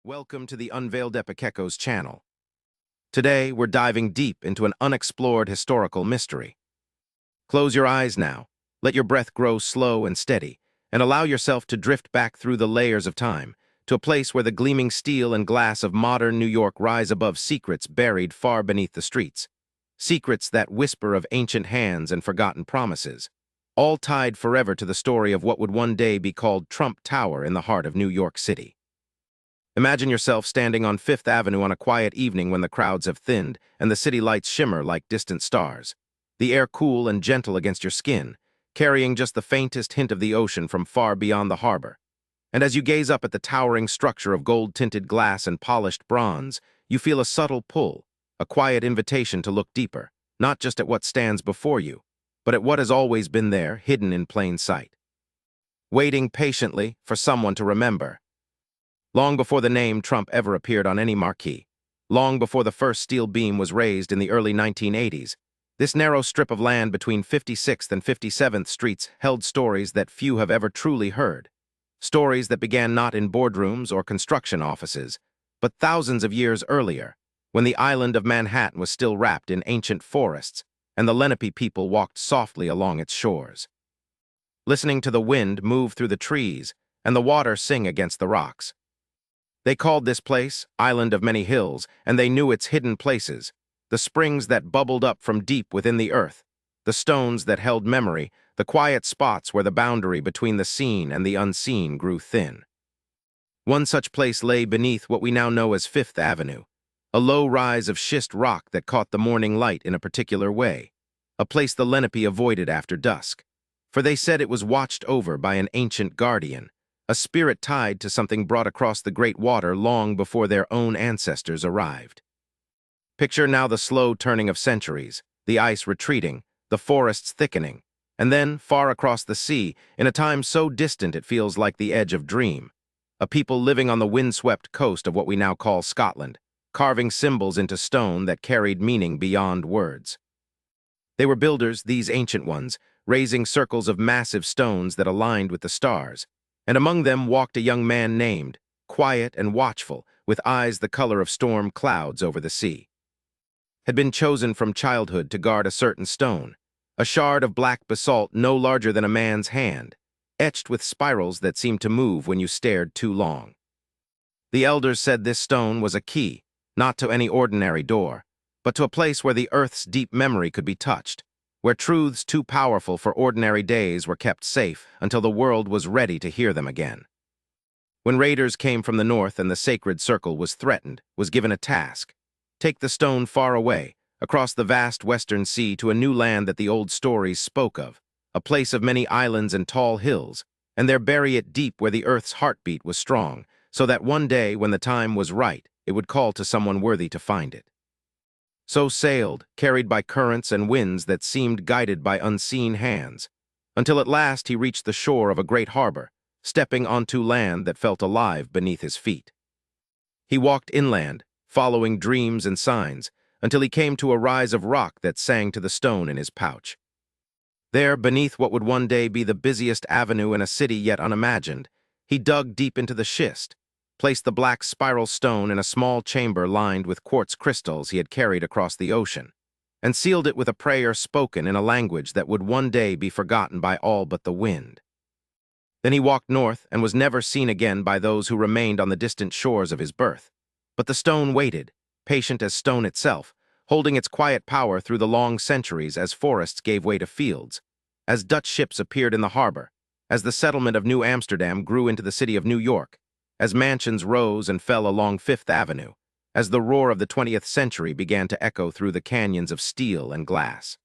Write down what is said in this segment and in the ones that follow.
Welcome to the Unveiled Epiceco's channel. Today, we're diving deep into an unexplored historical mystery. Close your eyes now, let your breath grow slow and steady, and allow yourself to drift back through the layers of time to a place where the gleaming steel and glass of modern New York rise above secrets buried far beneath the streets. Secrets that whisper of ancient hands and forgotten promises, all tied forever to the story of what would one day be called Trump Tower in the heart of New York City. Imagine yourself standing on Fifth Avenue on a quiet evening when the crowds have thinned and the city lights shimmer like distant stars, the air cool and gentle against your skin, carrying just the faintest hint of the ocean from far beyond the harbor. And as you gaze up at the towering structure of gold-tinted glass and polished bronze, you feel a subtle pull, a quiet invitation to look deeper, not just at what stands before you, but at what has always been there, hidden in plain sight. Waiting patiently for someone to remember. Long before the name Trump ever appeared on any marquee, long before the first steel beam was raised in the early 1980s, this narrow strip of land between 56th and 57th Streets held stories that few have ever truly heard. Stories that began not in boardrooms or construction offices, but thousands of years earlier, when the island of Manhattan was still wrapped in ancient forests, and the Lenape people walked softly along its shores. Listening to the wind move through the trees and the water sing against the rocks. They called this place Island of Many Hills, and they knew its hidden places, the springs that bubbled up from deep within the earth, the stones that held memory, the quiet spots where the boundary between the seen and the unseen grew thin. One such place lay beneath what we now know as Fifth Avenue, a low rise of schist rock that caught the morning light in a particular way, a place the Lenape avoided after dusk, for they said it was watched over by an ancient guardian, a spirit tied to something brought across the great water long before their own ancestors arrived. Picture now the slow turning of centuries, the ice retreating, the forests thickening, and then, far across the sea, in a time so distant it feels like the edge of dream, a people living on the windswept coast of what we now call Scotland, carving symbols into stone that carried meaning beyond words. They were builders, these ancient ones, raising circles of massive stones that aligned with the stars, and among them walked a young man named, quiet and watchful, with eyes the color of storm clouds over the sea. Had been chosen from childhood to guard a certain stone, a shard of black basalt no larger than a man's hand, etched with spirals that seemed to move when you stared too long. The elders said this stone was a key, not to any ordinary door, but to a place where the earth's deep memory could be touched, where truths too powerful for ordinary days were kept safe until the world was ready to hear them again. When raiders came from the north and the sacred circle was threatened, was given a task: take the stone far away, across the vast western sea to a new land that the old stories spoke of, a place of many islands and tall hills, and there bury it deep where the earth's heartbeat was strong, so that one day, when the time was right, it would call to someone worthy to find it. So sailed, carried by currents and winds that seemed guided by unseen hands, until at last he reached the shore of a great harbor, stepping onto land that felt alive beneath his feet. He walked inland, following dreams and signs, until he came to a rise of rock that sang to the stone in his pouch. There, beneath what would one day be the busiest avenue in a city yet unimagined, he dug deep into the schist, placed the black spiral stone in a small chamber lined with quartz crystals he had carried across the ocean, and sealed it with a prayer spoken in a language that would one day be forgotten by all but the wind. Then he walked north and was never seen again by those who remained on the distant shores of his birth. But the stone waited, patient as stone itself, holding its quiet power through the long centuries as forests gave way to fields, as Dutch ships appeared in the harbor, as the settlement of New Amsterdam grew into the city of New York, as mansions rose and fell along Fifth Avenue, as the roar of the 20th century began to echo through the canyons of steel and glass.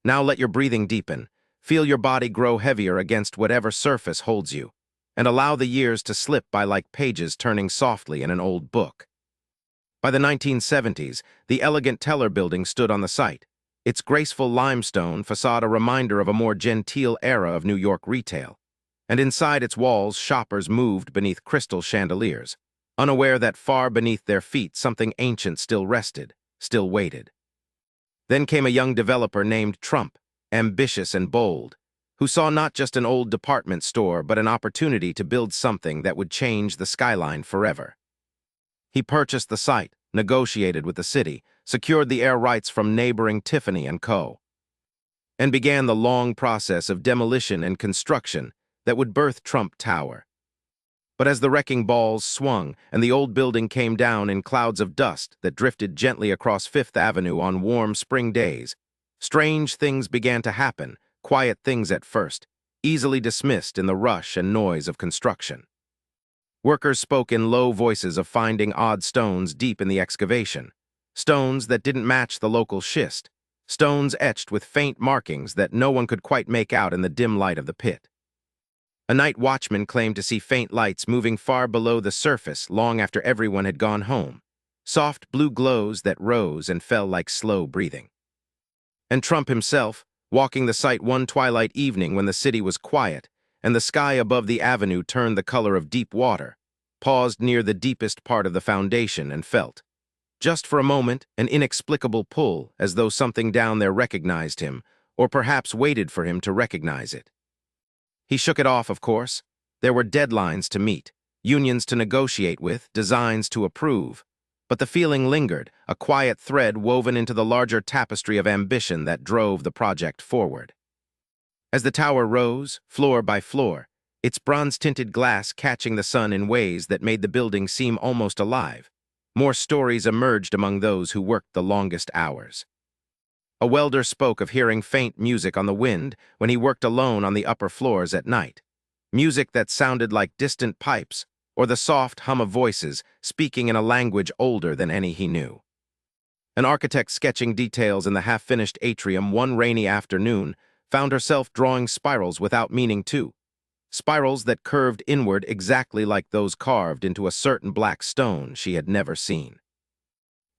Now let your breathing deepen, feel your body grow heavier against whatever surface holds you, and allow the years to slip by like pages turning softly in an old book. By the 1970s, the elegant Teller building stood on the site, its graceful limestone facade a reminder of a more genteel era of New York retail, and inside its walls shoppers moved beneath crystal chandeliers, unaware that far beneath their feet something ancient still rested, still waited. Then came a young developer named Trump, ambitious and bold, who saw not just an old department store but an opportunity to build something that would change the skyline forever. He purchased the site, negotiated with the city, secured the air rights from neighboring Tiffany & Co., and began the long process of demolition and construction that would birth Trump Tower. But as the wrecking balls swung and the old building came down in clouds of dust that drifted gently across Fifth Avenue on warm spring days, strange things began to happen, quiet things at first, easily dismissed in the rush and noise of construction. Workers spoke in low voices of finding odd stones deep in the excavation, stones that didn't match the local schist, stones etched with faint markings that no one could quite make out in the dim light of the pit. A night watchman claimed to see faint lights moving far below the surface long after everyone had gone home, soft blue glows that rose and fell like slow breathing. And Trump himself, walking the site one twilight evening when the city was quiet and the sky above the avenue turned the color of deep water, paused near the deepest part of the foundation and felt, just for a moment, an inexplicable pull, as though something down there recognized him, or perhaps waited for him to recognize it. He shook it off, of course. There were deadlines to meet, unions to negotiate with, designs to approve. But the feeling lingered, a quiet thread woven into the larger tapestry of ambition that drove the project forward. As the tower rose, floor by floor, its bronze-tinted glass catching the sun in ways that made the building seem almost alive, more stories emerged among those who worked the longest hours. A welder spoke of hearing faint music on the wind when he worked alone on the upper floors at night, music that sounded like distant pipes or the soft hum of voices speaking in a language older than any he knew. An architect sketching details in the half-finished atrium one rainy afternoon found herself drawing spirals without meaning to, spirals that curved inward exactly like those carved into a certain black stone she had never seen.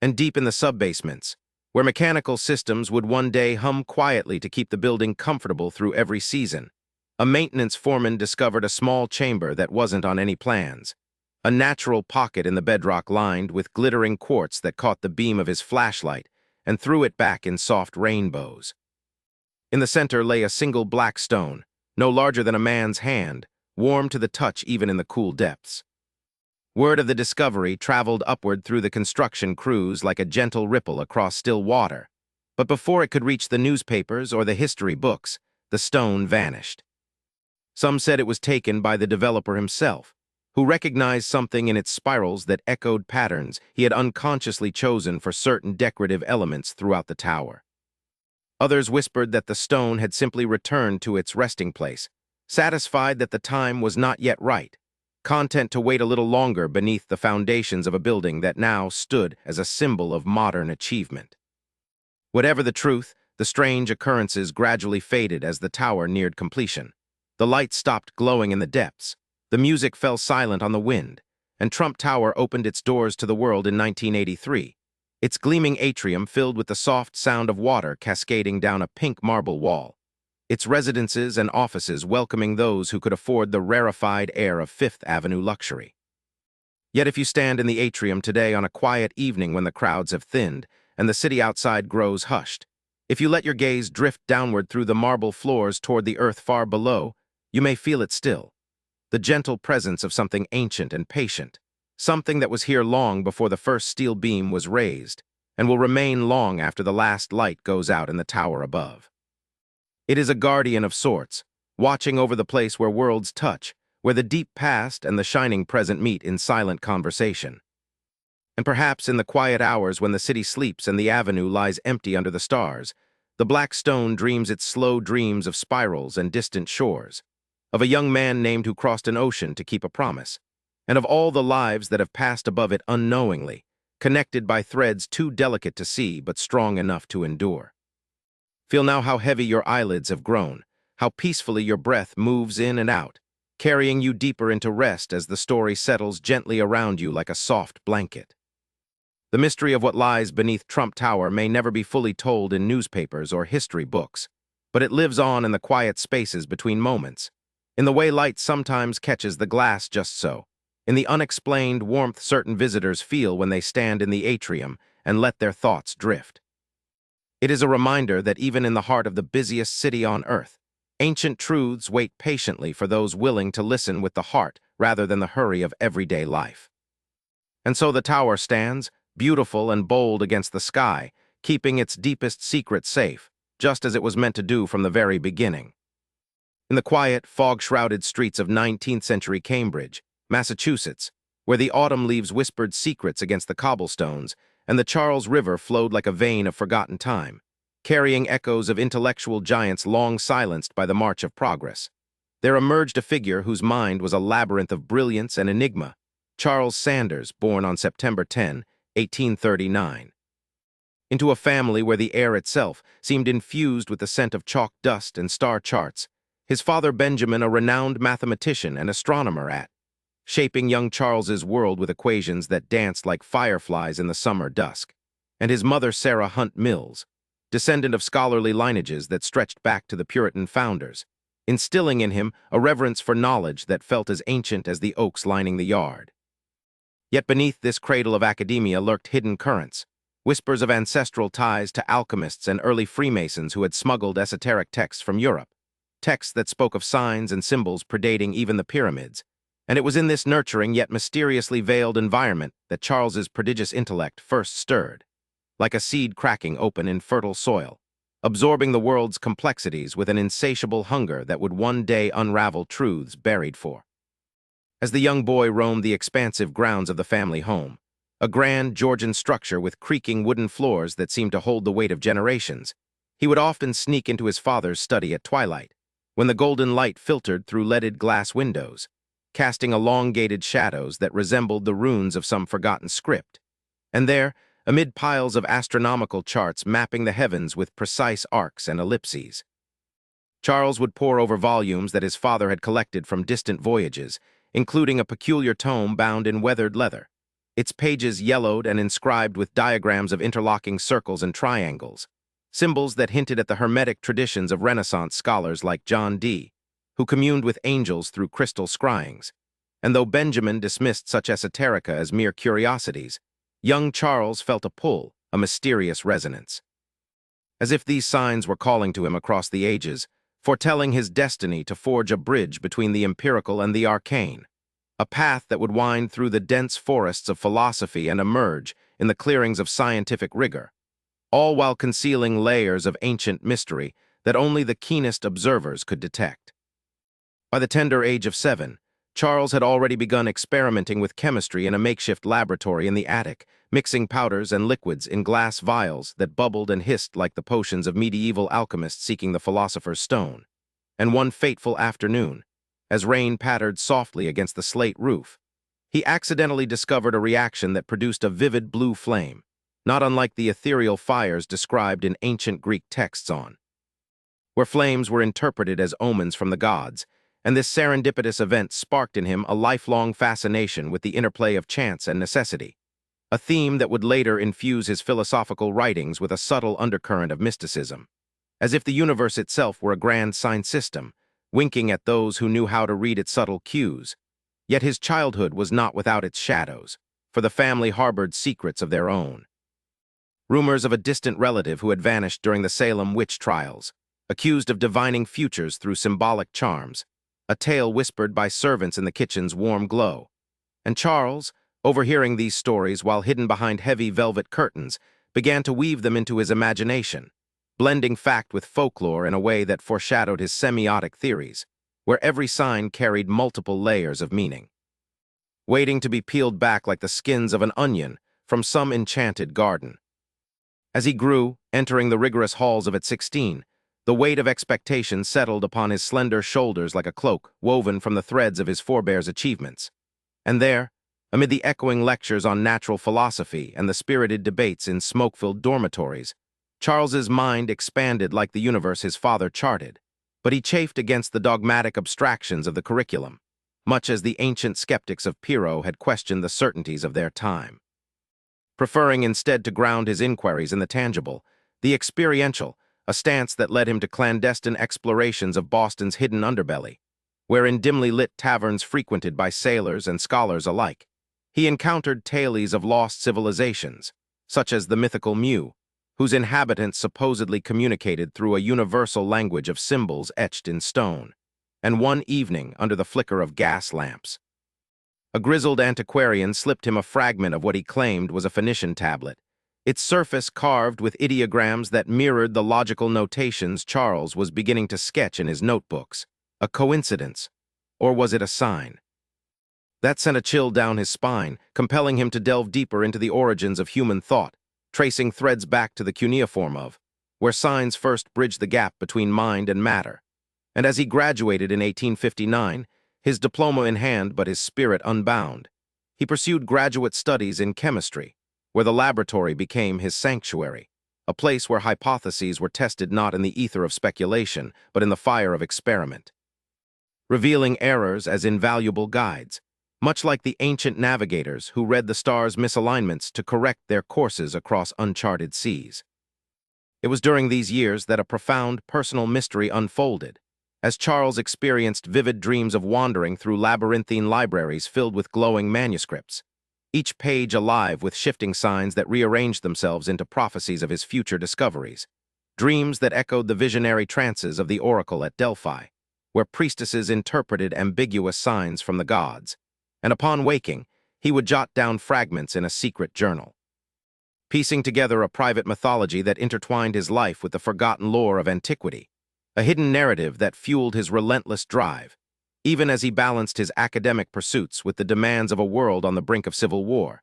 And deep in the sub-basements, where mechanical systems would one day hum quietly to keep the building comfortable through every season, a maintenance foreman discovered a small chamber that wasn't on any plans, a natural pocket in the bedrock lined with glittering quartz that caught the beam of his flashlight and threw it back in soft rainbows. In the center lay a single black stone, no larger than a man's hand, warm to the touch even in the cool depths. Word of the discovery traveled upward through the construction crews like a gentle ripple across still water, but before it could reach the newspapers or the history books, the stone vanished. Some said it was taken by the developer himself, who recognized something in its spirals that echoed patterns he had unconsciously chosen for certain decorative elements throughout the tower. Others whispered that the stone had simply returned to its resting place, satisfied that the time was not yet right, content to wait a little longer beneath the foundations of a building that now stood as a symbol of modern achievement. Whatever the truth, the strange occurrences gradually faded as the tower neared completion. The lights stopped glowing in the depths, the music fell silent on the wind, and Trump Tower opened its doors to the world in 1983, its gleaming atrium filled with the soft sound of water cascading down a pink marble wall, its residences and offices welcoming those who could afford the rarefied air of Fifth Avenue luxury. Yet if you stand in the atrium today on a quiet evening when the crowds have thinned and the city outside grows hushed, if you let your gaze drift downward through the marble floors toward the earth far below, you may feel it still, the gentle presence of something ancient and patient, something that was here long before the first steel beam was raised, and will remain long after the last light goes out in the tower above. It is a guardian of sorts, watching over the place where worlds touch, where the deep past and the shining present meet in silent conversation. And perhaps in the quiet hours when the city sleeps and the avenue lies empty under the stars, the black stone dreams its slow dreams of spirals and distant shores, of a young man named who crossed an ocean to keep a promise, and of all the lives that have passed above it unknowingly, connected by threads too delicate to see but strong enough to endure. Feel now how heavy your eyelids have grown, how peacefully your breath moves in and out, carrying you deeper into rest as the story settles gently around you like a soft blanket. The mystery of what lies beneath Trump Tower may never be fully told in newspapers or history books, but it lives on in the quiet spaces between moments, in the way light sometimes catches the glass just so, in the unexplained warmth certain visitors feel when they stand in the atrium and let their thoughts drift. It is a reminder that even in the heart of the busiest city on earth, ancient truths wait patiently for those willing to listen with the heart rather than the hurry of everyday life. And so the tower stands, beautiful and bold against the sky, keeping its deepest secret safe, just as it was meant to do from the very beginning. In the quiet, fog-shrouded streets of 19th-century Cambridge, Massachusetts, where the autumn leaves whispered secrets against the cobblestones, and the Charles River flowed like a vein of forgotten time, carrying echoes of intellectual giants long silenced by the march of progress, there emerged a figure whose mind was a labyrinth of brilliance and enigma, Charles Sanders, born on September 10, 1839. Into a family where the air itself seemed infused with the scent of chalk dust and star charts, his father Benjamin a renowned mathematician and astronomer shaping young Charles's world with equations that danced like fireflies in the summer dusk, and his mother Sarah Hunt Mills, descendant of scholarly lineages that stretched back to the Puritan founders, instilling in him a reverence for knowledge that felt as ancient as the oaks lining the yard. Yet beneath this cradle of academia lurked hidden currents, whispers of ancestral ties to alchemists and early Freemasons who had smuggled esoteric texts from Europe, texts that spoke of signs and symbols predating even the pyramids, and it was in this nurturing yet mysteriously veiled environment that Charles's prodigious intellect first stirred, like a seed cracking open in fertile soil, absorbing the world's complexities with an insatiable hunger that would one day unravel truths buried for. As the young boy roamed the expansive grounds of the family home, a grand Georgian structure with creaking wooden floors that seemed to hold the weight of generations, he would often sneak into his father's study at twilight, when the golden light filtered through leaded glass windows, casting elongated shadows that resembled the runes of some forgotten script. And there, amid piles of astronomical charts mapping the heavens with precise arcs and ellipses, Charles would pore over volumes that his father had collected from distant voyages, including a peculiar tome bound in weathered leather, its pages yellowed and inscribed with diagrams of interlocking circles and triangles, symbols that hinted at the hermetic traditions of Renaissance scholars like John Dee, who communed with angels through crystal scryings. And though Benjamin dismissed such esoterica as mere curiosities, young Charles felt a pull, a mysterious resonance. As if these signs were calling to him across the ages, foretelling his destiny to forge a bridge between the empirical and the arcane, a path that would wind through the dense forests of philosophy and emerge in the clearings of scientific rigor, all while concealing layers of ancient mystery that only the keenest observers could detect. By the tender age of 7, Charles had already begun experimenting with chemistry in a makeshift laboratory in the attic, mixing powders and liquids in glass vials that bubbled and hissed like the potions of medieval alchemists seeking the philosopher's stone. And one fateful afternoon, as rain pattered softly against the slate roof, he accidentally discovered a reaction that produced a vivid blue flame, not unlike the ethereal fires described in ancient Greek texts where flames were interpreted as omens from the gods, and this serendipitous event sparked in him a lifelong fascination with the interplay of chance and necessity, a theme that would later infuse his philosophical writings with a subtle undercurrent of mysticism, as if the universe itself were a grand sign system, winking at those who knew how to read its subtle cues. Yet his childhood was not without its shadows, for the family harbored secrets of their own. Rumors of a distant relative who had vanished during the Salem witch trials, accused of divining futures through symbolic charms, a tale whispered by servants in the kitchen's warm glow. And Charles, overhearing these stories while hidden behind heavy velvet curtains, began to weave them into his imagination, blending fact with folklore in a way that foreshadowed his semiotic theories, where every sign carried multiple layers of meaning, waiting to be peeled back like the skins of an onion from some enchanted garden. As he grew, entering the rigorous halls of at 16, the weight of expectation settled upon his slender shoulders like a cloak woven from the threads of his forebears' achievements. And there, amid the echoing lectures on natural philosophy and the spirited debates in smoke-filled dormitories, Charles's mind expanded like the universe his father charted, but he chafed against the dogmatic abstractions of the curriculum, much as the ancient skeptics of Pyrrho had questioned the certainties of their time. Preferring instead to ground his inquiries in the tangible, the experiential, a stance that led him to clandestine explorations of Boston's hidden underbelly, where in dimly lit taverns frequented by sailors and scholars alike, he encountered tales of lost civilizations, such as the mythical Mu, whose inhabitants supposedly communicated through a universal language of symbols etched in stone, and one evening under the flicker of gas lamps. A grizzled antiquarian slipped him a fragment of what he claimed was a Phoenician tablet, its surface carved with ideograms that mirrored the logical notations Charles was beginning to sketch in his notebooks. A coincidence? Or was it a sign? That sent a chill down his spine, compelling him to delve deeper into the origins of human thought, tracing threads back to the cuneiform of, where signs first bridged the gap between mind and matter. And as he graduated in 1859, his diploma in hand but his spirit unbound, he pursued graduate studies in chemistry, where the laboratory became his sanctuary, a place where hypotheses were tested not in the ether of speculation, but in the fire of experiment, revealing errors as invaluable guides, much like the ancient navigators who read the stars' misalignments to correct their courses across uncharted seas. It was during these years that a profound personal mystery unfolded, as Charles experienced vivid dreams of wandering through labyrinthine libraries filled with glowing manuscripts, each page alive with shifting signs that rearranged themselves into prophecies of his future discoveries, dreams that echoed the visionary trances of the oracle at Delphi, where priestesses interpreted ambiguous signs from the gods, and upon waking, he would jot down fragments in a secret journal, piecing together a private mythology that intertwined his life with the forgotten lore of antiquity, a hidden narrative that fueled his relentless drive, even as he balanced his academic pursuits with the demands of a world on the brink of civil war.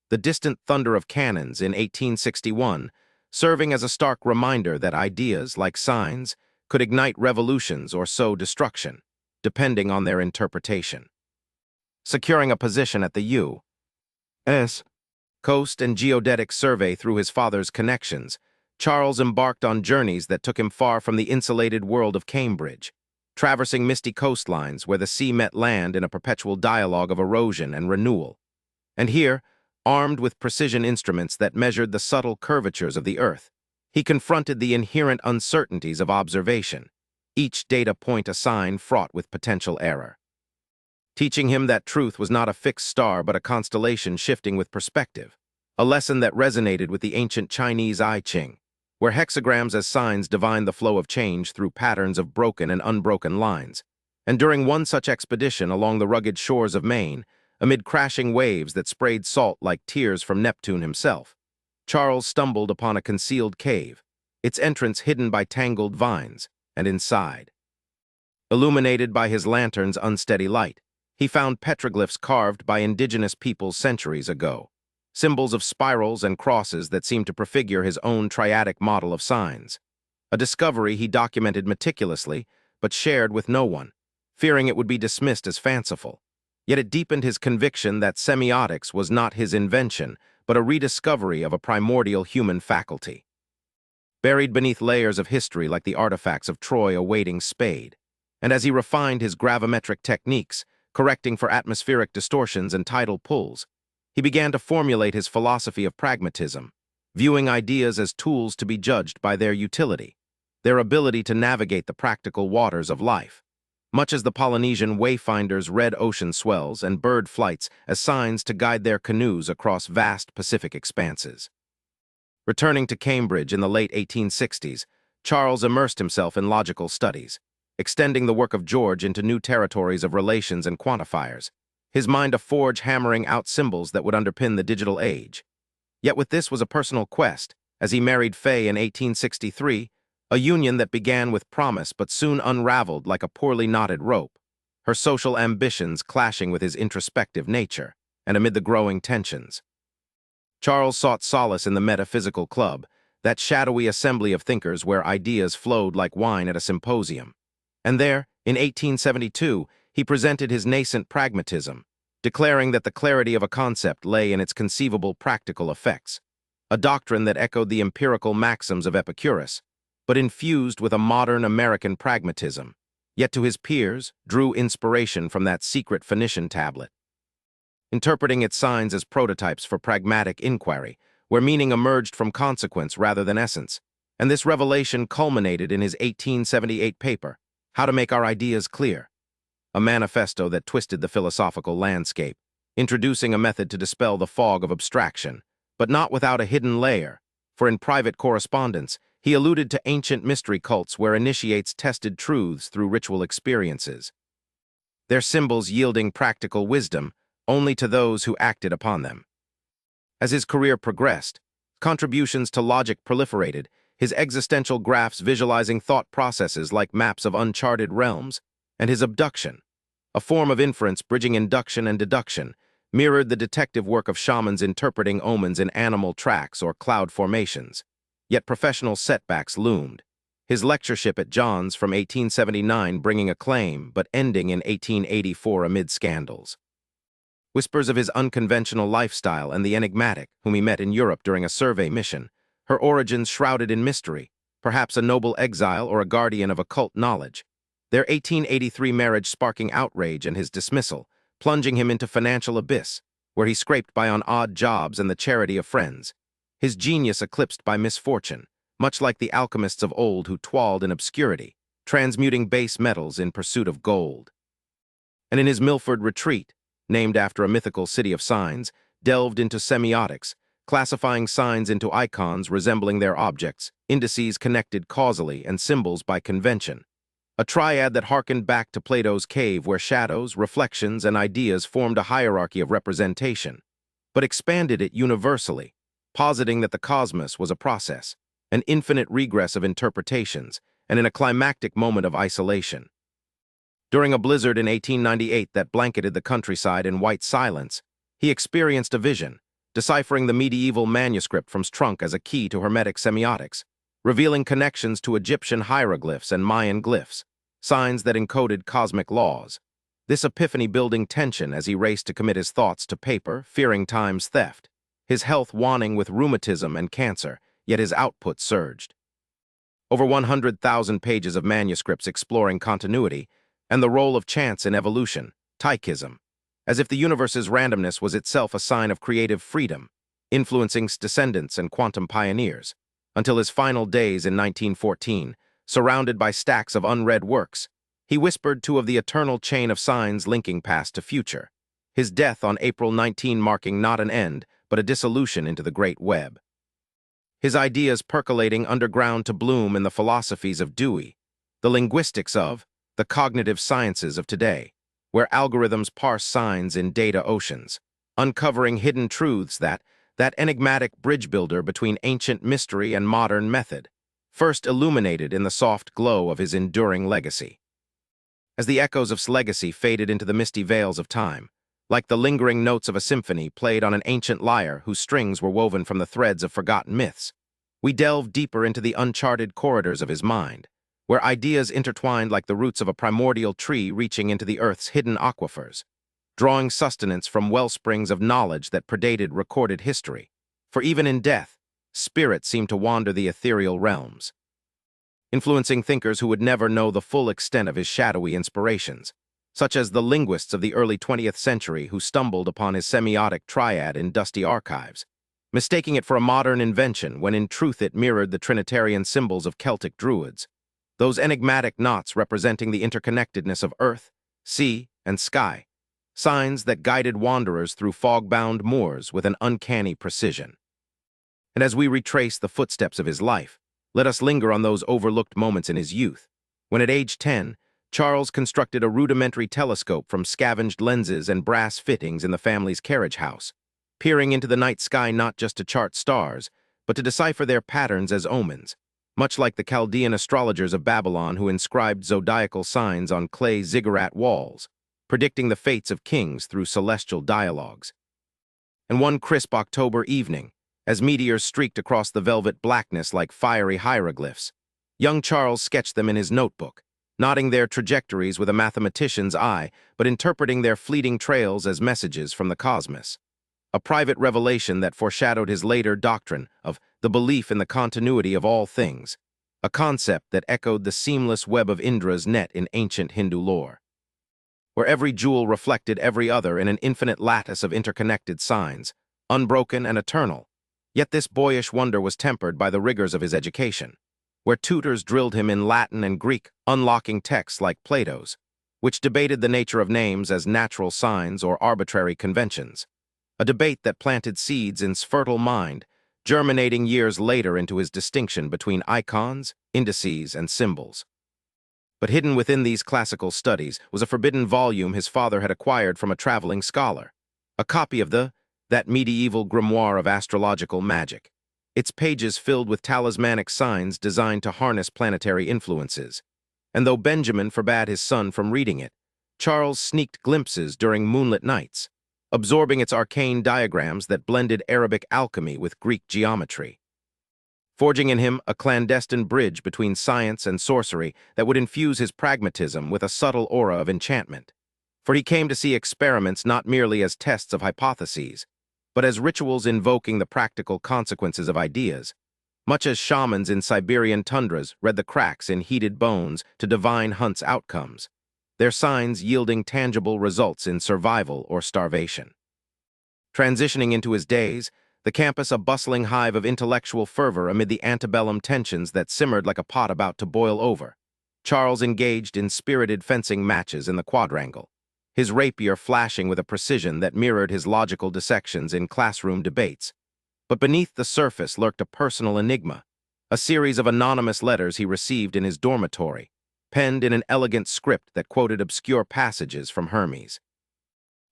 The distant thunder of cannons in 1861 serving as a stark reminder that ideas, like signs, could ignite revolutions or sow destruction, depending on their interpretation. Securing a position at the U.S. Coast and Geodetic Survey through his father's connections, Charles embarked on journeys that took him far from the insulated world of Cambridge, traversing misty coastlines where the sea met land in a perpetual dialogue of erosion and renewal. And here, armed with precision instruments that measured the subtle curvatures of the earth, he confronted the inherent uncertainties of observation, each data point a sign fraught with potential error, teaching him that truth was not a fixed star but a constellation shifting with perspective, a lesson that resonated with the ancient Chinese I Ching, where hexagrams as signs divined the flow of change through patterns of broken and unbroken lines. And during one such expedition along the rugged shores of Maine, amid crashing waves that sprayed salt like tears from Neptune himself, Charles stumbled upon a concealed cave, its entrance hidden by tangled vines, and inside, illuminated by his lantern's unsteady light, he found petroglyphs carved by indigenous peoples centuries ago, symbols of spirals and crosses that seemed to prefigure his own triadic model of signs. A discovery he documented meticulously, but shared with no one, fearing it would be dismissed as fanciful. Yet it deepened his conviction that semiotics was not his invention, but a rediscovery of a primordial human faculty, buried beneath layers of history like the artifacts of Troy awaiting Spade. And as he refined his gravimetric techniques, correcting for atmospheric distortions and tidal pulls, he began to formulate his philosophy of pragmatism, viewing ideas as tools to be judged by their utility, their ability to navigate the practical waters of life, much as the Polynesian wayfinders read ocean swells and bird flights as signs to guide their canoes across vast Pacific expanses. Returning to Cambridge in the late 1860s, Charles immersed himself in logical studies, extending the work of George into new territories of relations and quantifiers, his mind a forge hammering out symbols that would underpin the digital age. Yet with this was a personal quest, as he married Fay in 1863, a union that began with promise but soon unraveled like a poorly knotted rope, her social ambitions clashing with his introspective nature, and amid the growing tensions, Charles sought solace in the Metaphysical Club, that shadowy assembly of thinkers where ideas flowed like wine at a symposium. And there, in 1872, he presented his nascent pragmatism, declaring that the clarity of a concept lay in its conceivable practical effects, a doctrine that echoed the empirical maxims of Epicurus, but infused with a modern American pragmatism, yet to his peers drew inspiration from that secret Phoenician tablet, interpreting its signs as prototypes for pragmatic inquiry, where meaning emerged from consequence rather than essence. And this revelation culminated in his 1878 paper, How to Make Our Ideas Clear, a manifesto that twisted the philosophical landscape, introducing a method to dispel the fog of abstraction, but not without a hidden layer, for in private correspondence, he alluded to ancient mystery cults where initiates tested truths through ritual experiences, their symbols yielding practical wisdom, only to those who acted upon them. As his career progressed, contributions to logic proliferated, his existential graphs visualizing thought processes like maps of uncharted realms, and his abduction, a form of inference bridging induction and deduction, mirrored the detective work of shamans interpreting omens in animal tracks or cloud formations. Yet professional setbacks loomed. His lectureship at Johns from 1879 bringing acclaim, but ending in 1884 amid scandals. Whispers of his unconventional lifestyle and the enigmatic, whom he met in Europe during a survey mission, her origins shrouded in mystery, perhaps a noble exile or a guardian of occult knowledge. Their 1883 marriage sparking outrage and his dismissal, plunging him into financial abyss, where he scraped by on odd jobs and the charity of friends. His genius eclipsed by misfortune, much like the alchemists of old who toiled in obscurity, transmuting base metals in pursuit of gold. And in his Milford retreat, named after a mythical city of signs, delved into semiotics, classifying signs into icons resembling their objects, indices connected causally, and symbols by convention. A triad that harkened back to Plato's cave where shadows, reflections, and ideas formed a hierarchy of representation, but expanded it universally, positing that the cosmos was a process, an infinite regress of interpretations, and in a climactic moment of isolation. During a blizzard in 1898 that blanketed the countryside in white silence, he experienced a vision, deciphering the medieval manuscript from his trunk as a key to Hermetic semiotics, revealing connections to Egyptian hieroglyphs and Mayan glyphs, signs that encoded cosmic laws. This epiphany building tension as he raced to commit his thoughts to paper, fearing time's theft, his health waning with rheumatism and cancer, yet his output surged. Over 100,000 pages of manuscripts exploring continuity and the role of chance in evolution, Tychism, as if the universe's randomness was itself a sign of creative freedom, influencing his descendants and quantum pioneers, until his final days in 1914, surrounded by stacks of unread works, he whispered two of the eternal chain of signs linking past to future, his death on April 19 marking not an end, but a dissolution into the great web. His ideas percolating underground to bloom in the philosophies of Dewey, the linguistics of, the cognitive sciences of today, where algorithms parse signs in data oceans, uncovering hidden truths that enigmatic bridge builder between ancient mystery and modern method, first illuminated in the soft glow of his enduring legacy. As the echoes of his legacy faded into the misty veils of time, like the lingering notes of a symphony played on an ancient lyre whose strings were woven from the threads of forgotten myths, we delved deeper into the uncharted corridors of his mind, where ideas intertwined like the roots of a primordial tree reaching into the earth's hidden aquifers, drawing sustenance from wellsprings of knowledge that predated recorded history. For even in death, spirits seemed to wander the ethereal realms, influencing thinkers who would never know the full extent of his shadowy inspirations, such as the linguists of the early 20th century who stumbled upon his semiotic triad in dusty archives, mistaking it for a modern invention when in truth it mirrored the Trinitarian symbols of Celtic druids, those enigmatic knots representing the interconnectedness of earth, sea, and sky, signs that guided wanderers through fog-bound moors with an uncanny precision. And as we retrace the footsteps of his life, let us linger on those overlooked moments in his youth, when at age 10, Charles constructed a rudimentary telescope from scavenged lenses and brass fittings in the family's carriage house, peering into the night sky not just to chart stars, but to decipher their patterns as omens, much like the Chaldean astrologers of Babylon who inscribed zodiacal signs on clay ziggurat walls, predicting the fates of kings through celestial dialogues. And one crisp October evening, as meteors streaked across the velvet blackness like fiery hieroglyphs, young Charles sketched them in his notebook, noting their trajectories with a mathematician's eye, but interpreting their fleeting trails as messages from the cosmos. A private revelation that foreshadowed his later doctrine of the belief in the continuity of all things, a concept that echoed the seamless web of Indra's net in ancient Hindu lore, where every jewel reflected every other in an infinite lattice of interconnected signs, unbroken and eternal. Yet this boyish wonder was tempered by the rigors of his education, where tutors drilled him in Latin and Greek, unlocking texts like Plato's, which debated the nature of names as natural signs or arbitrary conventions, a debate that planted seeds in his fertile mind, germinating years later into his distinction between icons, indices, and symbols. But hidden within these classical studies was a forbidden volume his father had acquired from a traveling scholar, a copy of that medieval grimoire of astrological magic, its pages filled with talismanic signs designed to harness planetary influences. And though Benjamin forbade his son from reading it, Charles sneaked glimpses during moonlit nights, absorbing its arcane diagrams that blended Arabic alchemy with Greek geometry, forging in him a clandestine bridge between science and sorcery that would infuse his pragmatism with a subtle aura of enchantment. For he came to see experiments not merely as tests of hypotheses, but as rituals invoking the practical consequences of ideas, much as shamans in Siberian tundras read the cracks in heated bones to divine hunts' outcomes, their signs yielding tangible results in survival or starvation. Transitioning into his days, the campus a bustling hive of intellectual fervor amid the antebellum tensions that simmered like a pot about to boil over, Charles engaged in spirited fencing matches in the quadrangle, his rapier flashing with a precision that mirrored his logical dissections in classroom debates. But beneath the surface lurked a personal enigma, a series of anonymous letters he received in his dormitory, penned in an elegant script that quoted obscure passages from Hermes,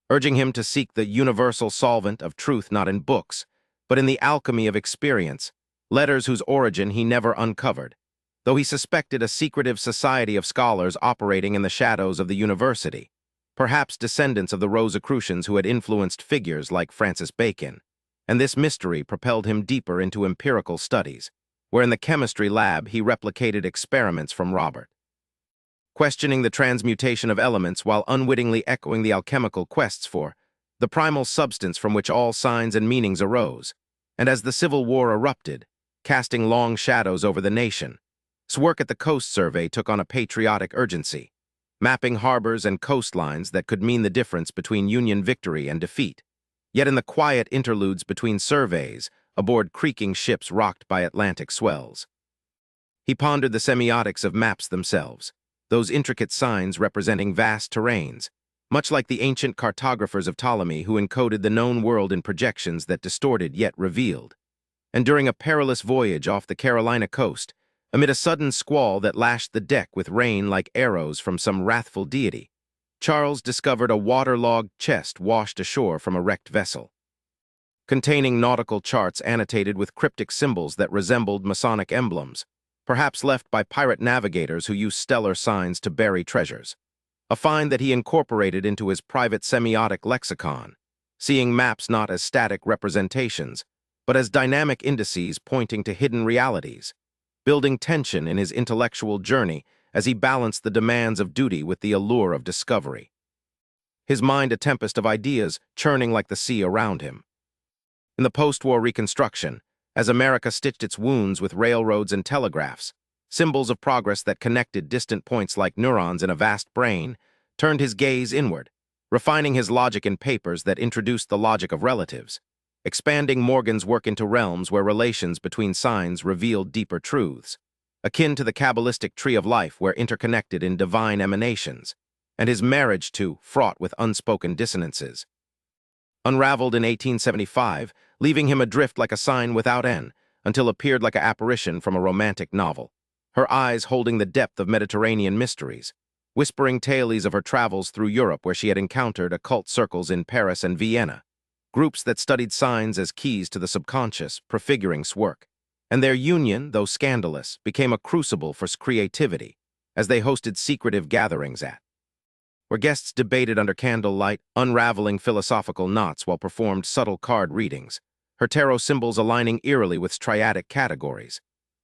urging him to seek the universal solvent of truth not in books, but in the alchemy of experience, letters whose origin he never uncovered, though he suspected a secretive society of scholars operating in the shadows of the university, perhaps descendants of the Rosicrucians who had influenced figures like Francis Bacon, and this mystery propelled him deeper into empirical studies, where in the chemistry lab he replicated experiments from Robert, questioning the transmutation of elements while unwittingly echoing the alchemical quests for the primal substance from which all signs and meanings arose. And as the Civil War erupted, casting long shadows over the nation, his work at the Coast Survey took on a patriotic urgency, mapping harbors and coastlines that could mean the difference between Union victory and defeat. Yet in the quiet interludes between surveys, aboard creaking ships rocked by Atlantic swells, he pondered the semiotics of maps themselves, those intricate signs representing vast terrains, much like the ancient cartographers of Ptolemy who encoded the known world in projections that distorted yet revealed. And during a perilous voyage off the Carolina coast, amid a sudden squall that lashed the deck with rain like arrows from some wrathful deity, Charles discovered a waterlogged chest washed ashore from a wrecked vessel, containing nautical charts annotated with cryptic symbols that resembled Masonic emblems, perhaps left by pirate navigators who used stellar signs to bury treasures. A find that he incorporated into his private semiotic lexicon, seeing maps not as static representations, but as dynamic indices pointing to hidden realities, building tension in his intellectual journey as he balanced the demands of duty with the allure of discovery. His mind a tempest of ideas churning like the sea around him. In the post-war Reconstruction, as America stitched its wounds with railroads and telegraphs, symbols of progress that connected distant points like neurons in a vast brain, turned his gaze inward, refining his logic in papers that introduced the logic of relatives, expanding Morgan's work into realms where relations between signs revealed deeper truths, akin to the Kabbalistic tree of life where interconnected in divine emanations, and his marriage to, fraught with unspoken dissonances, unraveled in 1875, leaving him adrift like a sign without end, until appeared like an apparition from a romantic novel, her eyes holding the depth of Mediterranean mysteries, whispering tales of her travels through Europe where she had encountered occult circles in Paris and Vienna, groups that studied signs as keys to the subconscious, prefiguring work. And their union, though scandalous, became a crucible for creativity, as they hosted secretive gatherings where guests debated under candlelight, unraveling philosophical knots while performed subtle card readings, her tarot symbols aligning eerily with triadic categories,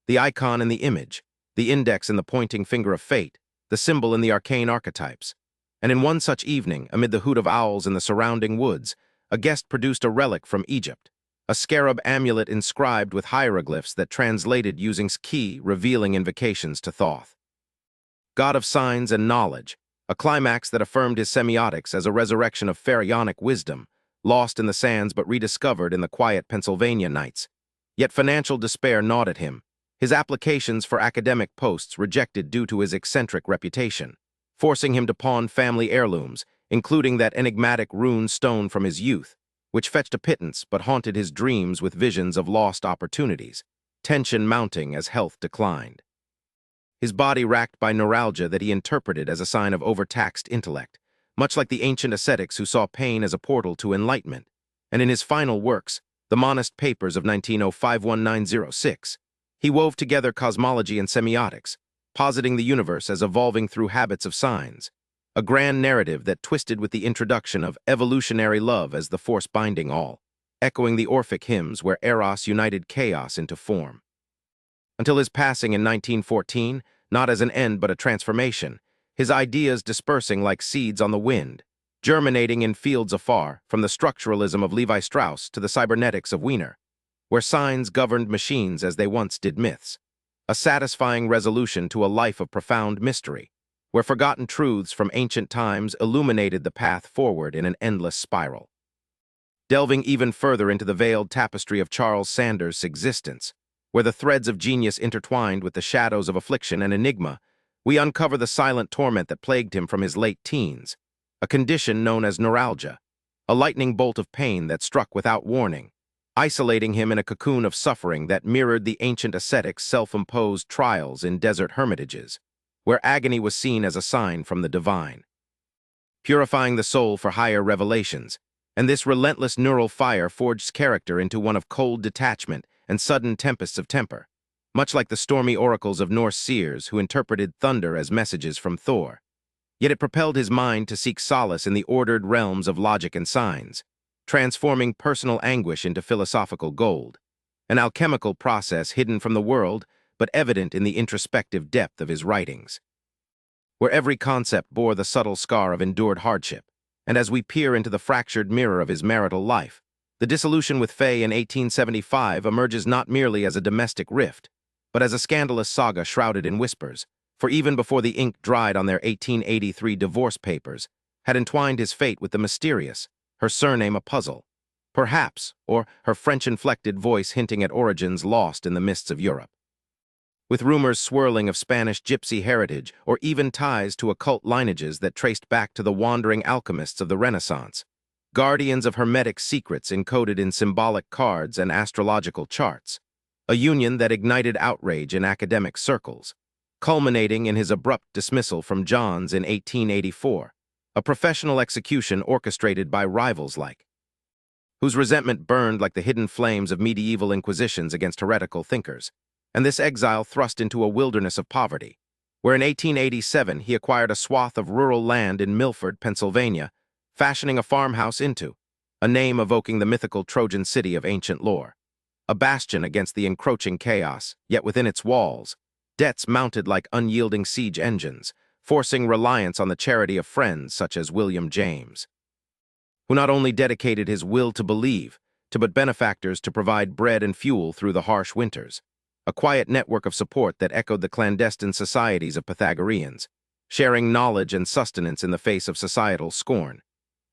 the icon in the image, the index in the pointing finger of fate, the symbol in the arcane archetypes. And in one such evening, amid the hoot of owls in the surrounding woods, a guest produced a relic from Egypt, a scarab amulet inscribed with hieroglyphs that translated using key, revealing invocations to Thoth, god of signs and knowledge, a climax that affirmed his semiotics as a resurrection of pharaonic wisdom, lost in the sands but rediscovered in the quiet Pennsylvania nights. Yet financial despair gnawed at him, his applications for academic posts rejected due to his eccentric reputation, forcing him to pawn family heirlooms, including that enigmatic rune stone from his youth, which fetched a pittance but haunted his dreams with visions of lost opportunities, tension mounting as health declined. His body racked by neuralgia that he interpreted as a sign of overtaxed intellect, much like the ancient ascetics who saw pain as a portal to enlightenment, and in his final works, the Monist Papers of 1905-1906, he wove together cosmology and semiotics, positing the universe as evolving through habits of signs, a grand narrative that twisted with the introduction of evolutionary love as the force binding all, echoing the Orphic hymns where Eros united chaos into form. Until his passing in 1914, not as an end but a transformation, his ideas dispersing like seeds on the wind, germinating in fields afar, from the structuralism of Levi Strauss to the cybernetics of Wiener, where signs governed machines as they once did myths, a satisfying resolution to a life of profound mystery, where forgotten truths from ancient times illuminated the path forward in an endless spiral. Delving even further into the veiled tapestry of Charles Sanders' existence, where the threads of genius intertwined with the shadows of affliction and enigma, we uncover the silent torment that plagued him from his late teens, a condition known as neuralgia, a lightning bolt of pain that struck without warning, isolating him in a cocoon of suffering that mirrored the ancient ascetics' self-imposed trials in desert hermitages, where agony was seen as a sign from the divine. Purifying the soul for higher revelations, and this relentless neural fire forged character into one of cold detachment and sudden tempests of temper, much like the stormy oracles of Norse seers who interpreted thunder as messages from Thor. Yet it propelled his mind to seek solace in the ordered realms of logic and signs, transforming personal anguish into philosophical gold, an alchemical process hidden from the world but evident in the introspective depth of his writings, where every concept bore the subtle scar of endured hardship. And as we peer into the fractured mirror of his marital life, the dissolution with Faye in 1875 emerges not merely as a domestic rift, but as a scandalous saga shrouded in whispers, for even before the ink dried on their 1883 divorce papers, had entwined his fate with the mysterious, her surname a puzzle, perhaps, or her French-inflected voice hinting at origins lost in the mists of Europe. With rumors swirling of Spanish gypsy heritage or even ties to occult lineages that traced back to the wandering alchemists of the Renaissance, guardians of hermetic secrets encoded in symbolic cards and astrological charts, a union that ignited outrage in academic circles, culminating in his abrupt dismissal from Johns in 1884, a professional execution orchestrated by rivals like, whose resentment burned like the hidden flames of medieval inquisitions against heretical thinkers, and this exile thrust into a wilderness of poverty, where in 1887 he acquired a swath of rural land in Milford, Pennsylvania, fashioning a farmhouse into, a name evoking the mythical Trojan city of ancient lore, a bastion against the encroaching chaos, yet within its walls, debts mounted like unyielding siege engines, forcing reliance on the charity of friends such as William James, who not only dedicated his will to believe, but benefactors to provide bread and fuel through the harsh winters, a quiet network of support that echoed the clandestine societies of Pythagoreans, sharing knowledge and sustenance in the face of societal scorn.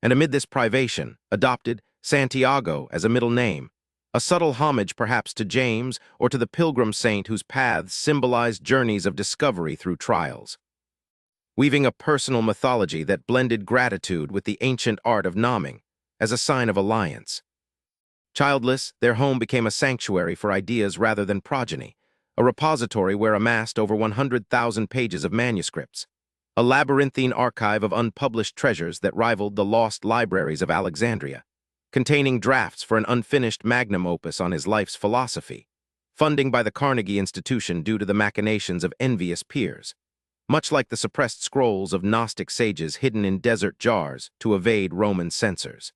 And amid this privation, adopted Santiago as a middle name, a subtle homage perhaps to James or to the pilgrim saint whose paths symbolized journeys of discovery through trials, weaving a personal mythology that blended gratitude with the ancient art of nomming as a sign of alliance. Childless, their home became a sanctuary for ideas rather than progeny, a repository where amassed over 100,000 pages of manuscripts, a labyrinthine archive of unpublished treasures that rivaled the lost libraries of Alexandria, containing drafts for an unfinished magnum opus on his life's philosophy, funding by the Carnegie Institution due to the machinations of envious peers, much like the suppressed scrolls of Gnostic sages hidden in desert jars to evade Roman censors.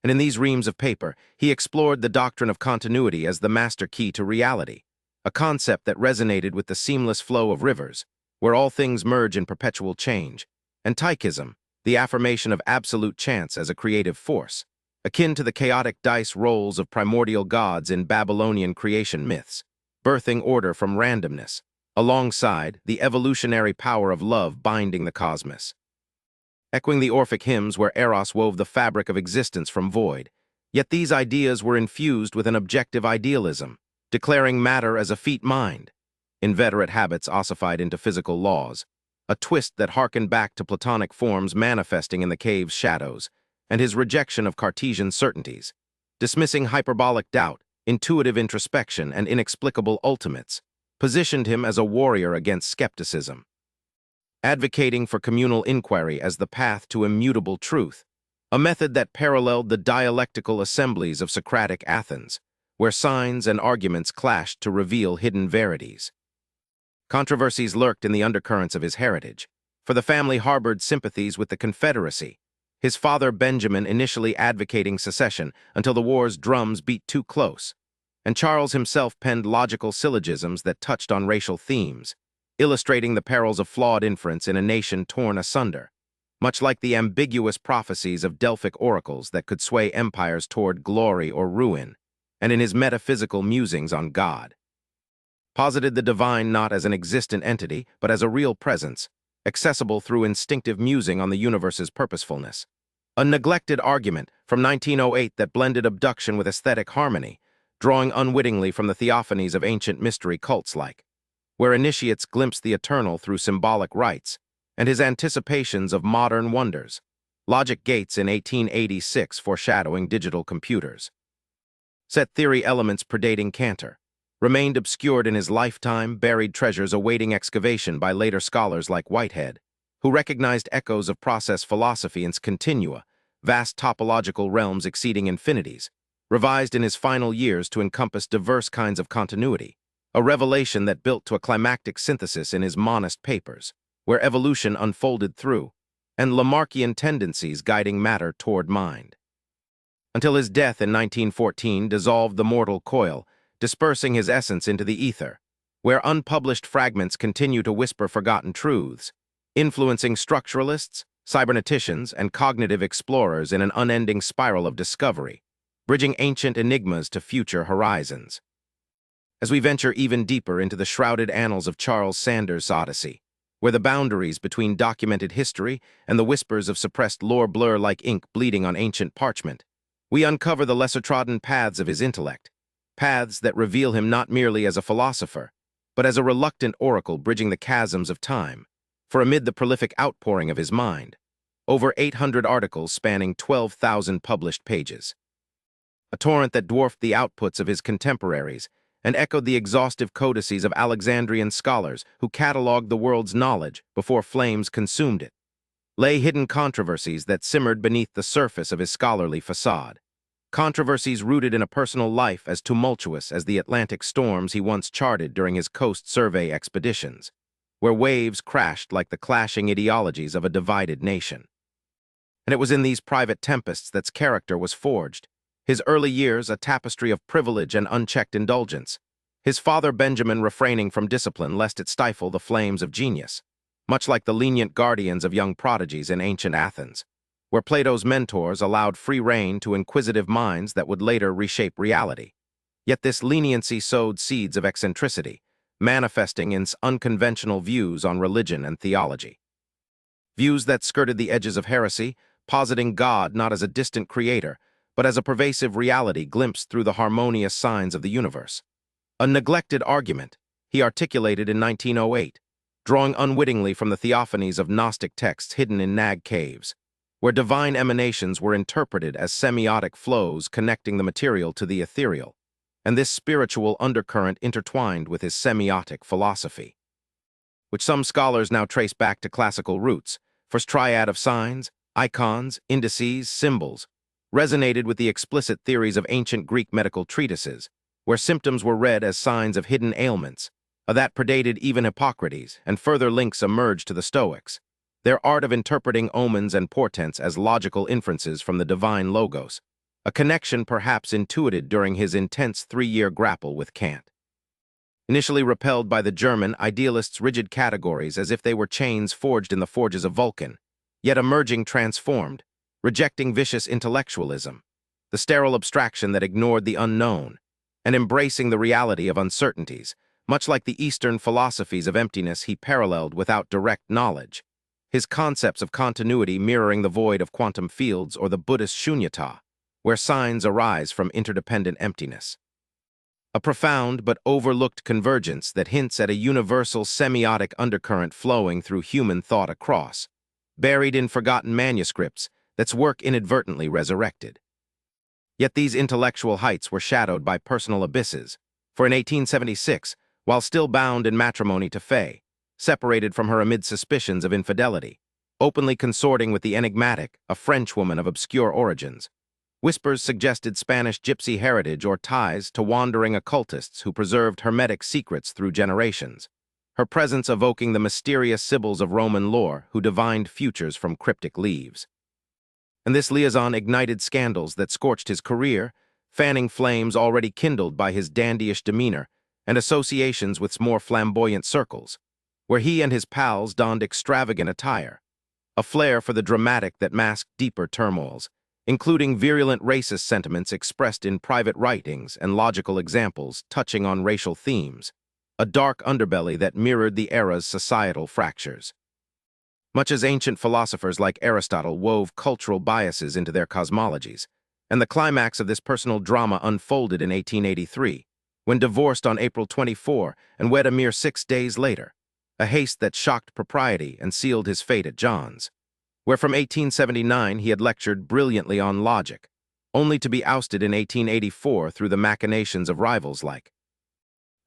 And in these reams of paper, he explored the doctrine of continuity as the master key to reality, a concept that resonated with the seamless flow of rivers, where all things merge in perpetual change, and Tychism, the affirmation of absolute chance as a creative force, akin to the chaotic dice rolls of primordial gods in Babylonian creation myths, birthing order from randomness, alongside the evolutionary power of love binding the cosmos. Echoing the Orphic hymns where Eros wove the fabric of existence from void, yet these ideas were infused with an objective idealism, declaring matter as effete mind, inveterate habits ossified into physical laws, a twist that harkened back to Platonic forms manifesting in the cave's shadows, and his rejection of Cartesian certainties, dismissing hyperbolic doubt, intuitive introspection, and inexplicable ultimates, positioned him as a warrior against skepticism. advocating for communal inquiry as the path to immutable truth, a method that paralleled the dialectical assemblies of Socratic Athens, where signs and arguments clashed to reveal hidden verities. Controversies lurked in the undercurrents of his heritage, for the family harbored sympathies with the Confederacy, his father Benjamin initially advocating secession until the war's drums beat too close, and Charles himself penned logical syllogisms that touched on racial themes, illustrating the perils of flawed inference in a nation torn asunder, much like the ambiguous prophecies of Delphic oracles that could sway empires toward glory or ruin, and in his metaphysical musings on God. Posited the divine not as an existent entity, but as a real presence, accessible through instinctive musing on the universe's purposefulness. A neglected argument from 1908 that blended abduction with aesthetic harmony, drawing unwittingly from the theophanies of ancient mystery cults where initiates glimpse the eternal through symbolic rites, and his anticipations of modern wonders, logic gates in 1886 foreshadowing digital computers. Set theory elements predating Cantor, remained obscured in his lifetime, buried treasures awaiting excavation by later scholars like Whitehead, who recognized echoes of process philosophy in continua, vast topological realms exceeding infinities, revised in his final years to encompass diverse kinds of continuity, a revelation that built to a climactic synthesis in his monist papers, where evolution unfolded through, and Lamarckian tendencies guiding matter toward mind. Until his death in 1914 dissolved the mortal coil, dispersing his essence into the ether, where unpublished fragments continue to whisper forgotten truths, influencing structuralists, cyberneticians, and cognitive explorers in an unending spiral of discovery, bridging ancient enigmas to future horizons. As we venture even deeper into the shrouded annals of Charles Sanders' Odyssey, where the boundaries between documented history and the whispers of suppressed lore blur like ink bleeding on ancient parchment, we uncover the lesser-trodden paths of his intellect, paths that reveal him not merely as a philosopher, but as a reluctant oracle bridging the chasms of time, for amid the prolific outpouring of his mind, over 800 articles spanning 12,000 published pages. A torrent that dwarfed the outputs of his contemporaries and echoed the exhaustive codices of Alexandrian scholars who cataloged the world's knowledge before flames consumed it, lay hidden controversies that simmered beneath the surface of his scholarly facade. Controversies rooted in a personal life as tumultuous as the Atlantic storms he once charted during his coast survey expeditions, where waves crashed like the clashing ideologies of a divided nation. And it was in these private tempests that his character was forged, his early years a tapestry of privilege and unchecked indulgence, his father Benjamin refraining from discipline lest it stifle the flames of genius, much like the lenient guardians of young prodigies in ancient Athens, where Plato's mentors allowed free rein to inquisitive minds that would later reshape reality. Yet this leniency sowed seeds of eccentricity, manifesting in unconventional views on religion and theology. Views that skirted the edges of heresy, positing God not as a distant creator, but as a pervasive reality glimpsed through the harmonious signs of the universe. A neglected argument he articulated in 1908, drawing unwittingly from the theophanies of Gnostic texts hidden in Nag caves, where divine emanations were interpreted as semiotic flows connecting the material to the ethereal, and this spiritual undercurrent intertwined with his semiotic philosophy, which some scholars now trace back to classical roots, for his triad of signs, icons, indices, symbols, resonated with the explicit theories of ancient Greek medical treatises, where symptoms were read as signs of hidden ailments, that predated even Hippocrates, and further links emerged to the Stoics, their art of interpreting omens and portents as logical inferences from the divine logos, a connection perhaps intuited during his intense 3-year grapple with Kant. Initially repelled by the German idealists' rigid categories as if they were chains forged in the forges of Vulcan, yet emerging transformed, rejecting vicious intellectualism, the sterile abstraction that ignored the unknown, and embracing the reality of uncertainties, much like the Eastern philosophies of emptiness he paralleled without direct knowledge, his concepts of continuity mirroring the void of quantum fields or the Buddhist shunyata, where signs arise from interdependent emptiness. A profound but overlooked convergence that hints at a universal semiotic undercurrent flowing through human thought across, buried in forgotten manuscripts, that's work inadvertently resurrected. Yet these intellectual heights were shadowed by personal abysses, for in 1876, while still bound in matrimony to Faye, separated from her amid suspicions of infidelity, openly consorting with the enigmatic, a Frenchwoman of obscure origins. Whispers suggested Spanish gypsy heritage or ties to wandering occultists who preserved hermetic secrets through generations, her presence evoking the mysterious sibyls of Roman lore who divined futures from cryptic leaves. And this liaison ignited scandals that scorched his career, fanning flames already kindled by his dandyish demeanor and associations with more flamboyant circles, where he and his pals donned extravagant attire, a flair for the dramatic that masked deeper turmoils, including virulent racist sentiments expressed in private writings and logical examples touching on racial themes, a dark underbelly that mirrored the era's societal fractures. Much as ancient philosophers like Aristotle wove cultural biases into their cosmologies, and the climax of this personal drama unfolded in 1883, when divorced on April 24 and wed a mere 6 days later, a haste that shocked propriety and sealed his fate at John's, where from 1879 he had lectured brilliantly on logic, only to be ousted in 1884 through the machinations of rivals like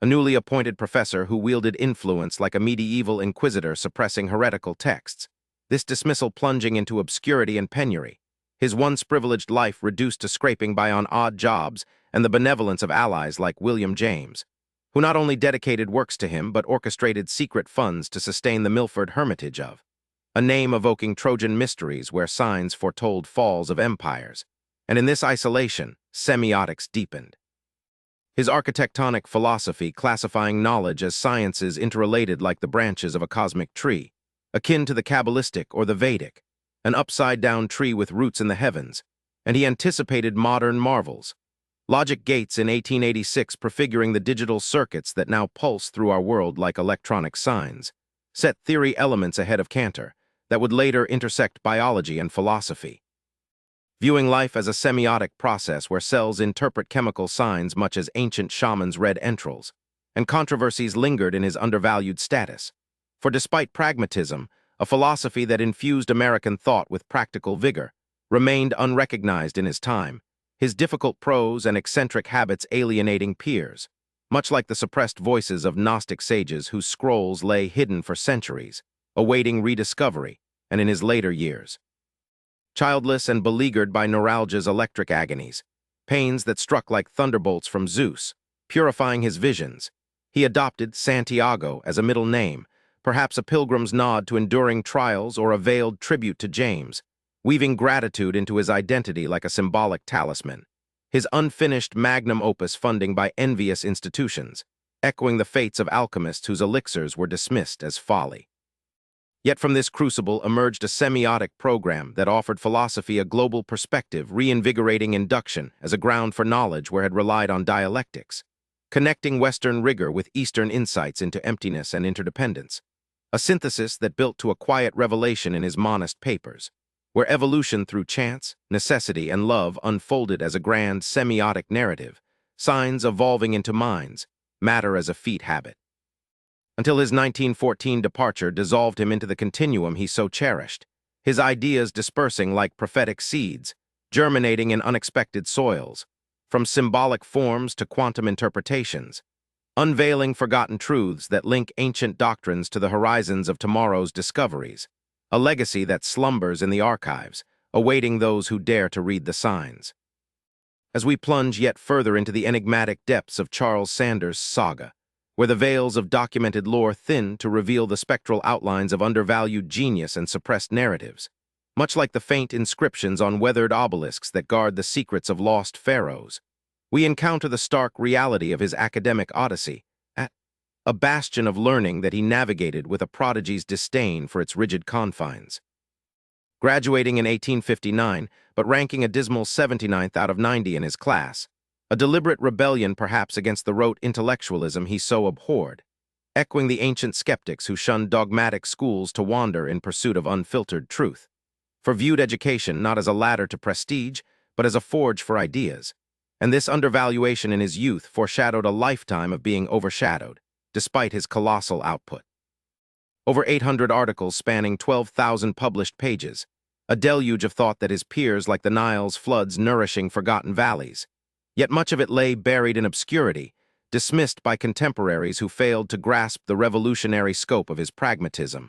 a newly appointed professor who wielded influence like a medieval inquisitor suppressing heretical texts, this dismissal plunging into obscurity and penury, his once privileged life reduced to scraping by on odd jobs, and the benevolence of allies like William James, who not only dedicated works to him but orchestrated secret funds to sustain the Milford Hermitage of, a name evoking Trojan mysteries where signs foretold falls of empires, and in this isolation, Semiotics deepened. His architectonic philosophy classifying knowledge as sciences interrelated like the branches of a cosmic tree, akin to the Kabbalistic or the Vedic, an upside-down tree with roots in the heavens, and he anticipated modern marvels. Logic gates in 1886 prefiguring the digital circuits that now pulse through our world like electronic signs, set theory elements ahead of Cantor that would later intersect biology and philosophy. Viewing life as a semiotic process where cells interpret chemical signs much as ancient shamans read entrails, and controversies lingered in his undervalued status. For despite pragmatism, a philosophy that infused American thought with practical vigor, remained unrecognized in his time, his difficult prose and eccentric habits alienating peers, much like the suppressed voices of Gnostic sages whose scrolls lay hidden for centuries, awaiting rediscovery, and in his later years. Childless and beleaguered by neuralgia's electric agonies, pains that struck like thunderbolts from Zeus, purifying his visions, he adopted Santiago as a middle name, perhaps a pilgrim's nod to enduring trials or a veiled tribute to James, weaving gratitude into his identity like a symbolic talisman, his unfinished magnum opus funding by envious institutions, echoing the fates of alchemists whose elixirs were dismissed as folly. Yet from this crucible emerged a semiotic program that offered philosophy a global perspective, reinvigorating induction as a ground for knowledge where it had relied on dialectics, connecting Western rigor with Eastern insights into emptiness and interdependence, a synthesis that built to a quiet revelation in his monist papers, where evolution through chance, necessity, and love unfolded as a grand semiotic narrative, signs evolving into minds, matter as a feat habit, until his 1914 departure dissolved him into the continuum he so cherished, his ideas dispersing like prophetic seeds, germinating in unexpected soils, from symbolic forms to quantum interpretations, unveiling forgotten truths that link ancient doctrines to the horizons of tomorrow's discoveries, a legacy that slumbers in the archives, awaiting those who dare to read the signs. As we plunge yet further into the enigmatic depths of Charles Sanders' saga, where the veils of documented lore thin to reveal the spectral outlines of undervalued genius and suppressed narratives, much like the faint inscriptions on weathered obelisks that guard the secrets of lost pharaohs, we encounter the stark reality of his academic odyssey, a bastion of learning that he navigated with a prodigy's disdain for its rigid confines. Graduating in 1859, but ranking a dismal 79th out of 90 in his class, a deliberate rebellion perhaps against the rote intellectualism he so abhorred, echoing the ancient skeptics who shunned dogmatic schools to wander in pursuit of unfiltered truth, for viewed education not as a ladder to prestige, but as a forge for ideas, and this undervaluation in his youth foreshadowed a lifetime of being overshadowed, despite his colossal output. Over 800 articles spanning 12,000 published pages, a deluge of thought that his peers like the Nile's floods nourishing forgotten valleys, yet much of it lay buried in obscurity, dismissed by contemporaries who failed to grasp the revolutionary scope of his pragmatism,